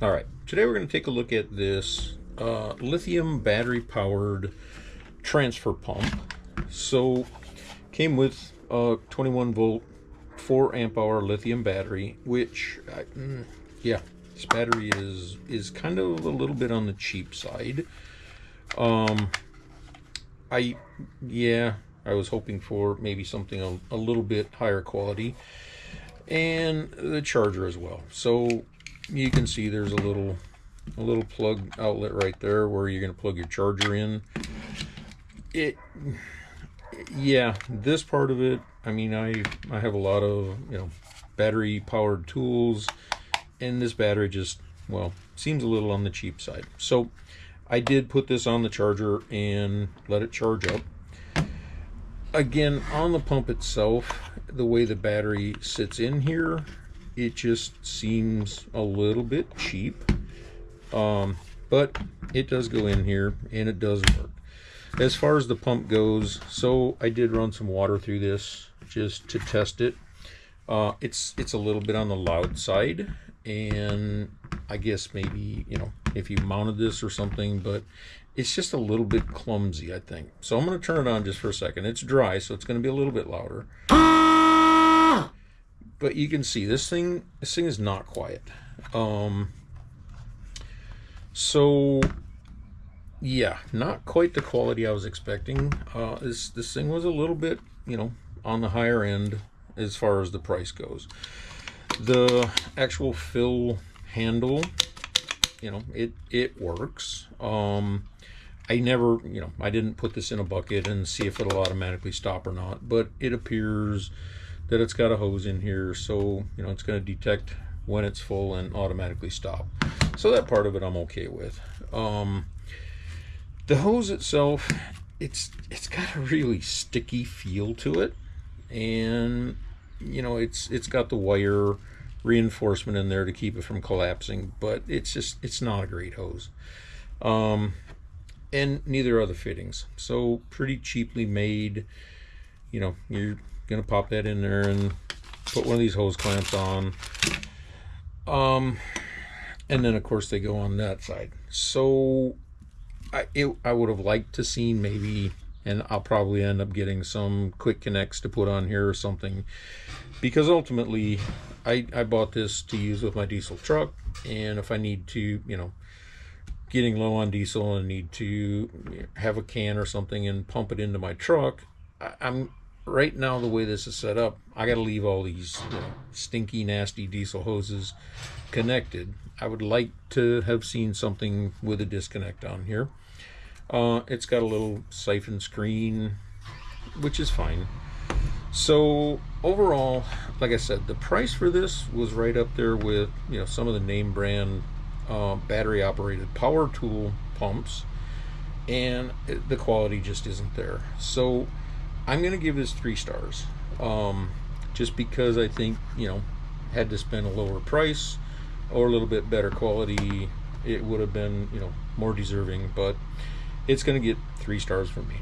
All right, today we're going to take a look at this lithium battery powered transfer pump. So came with a 21 volt 4 amp hour lithium battery, which yeah, this battery is kind of a little bit on the cheap side. I was hoping for maybe something a little bit higher quality, and the charger as well. So you can see there's a little plug outlet right there where you're going to plug your charger in. This part of it, I mean, I have a lot of battery powered tools, and this battery just, well, seems a little on the cheap side. So I did put this on the charger and let it charge up. Again, on the pump itself, the way the battery sits in here, it just seems a little bit cheap, but it does go in here and it does work. As far as the pump goes, so I did run some water through this just to test it. It's a little bit on the loud side, and I guess maybe if you mounted this or something, but it's just a little bit clumsy, I think. So I'm going to turn it on just for a second. It's dry, so it's going to be a little bit louder. But you can see this thing is not quiet. So yeah, not quite the quality I was expecting. This thing was a little bit, on the higher end as far as the price goes. The actual fill handle, it works. I never, I didn't put this in a bucket and see if it'll automatically stop or not, but it appears that it's got a hose in here, so it's going to detect when it's full and automatically stop. So that part of it I'm okay with. The hose itself, it's got a really sticky feel to it, and it's got the wire reinforcement in there to keep it from collapsing, but it's not a great hose. And neither are the fittings. So pretty cheaply made. You're gonna pop that in there and put one of these hose clamps on, and then of course they go on that side. So I would have liked to see maybe, and I'll probably end up getting some quick connects to put on here or something, because ultimately I bought this to use with my diesel truck, and if I need to, getting low on diesel and need to have a can or something and pump it into my truck, I'm right now, the way this is set up, I got to leave all these stinky, nasty diesel hoses connected. I would like to have seen something with a disconnect on here. It's got a little siphon screen, which is fine. So overall, like I said, the price for this was right up there with some of the name brand battery operated power tool pumps, and the quality just isn't there. So I'm going to give this 3 stars, just because I think, had to spend a lower price or a little bit better quality, it would have been, more deserving, but it's going to get 3 stars from me.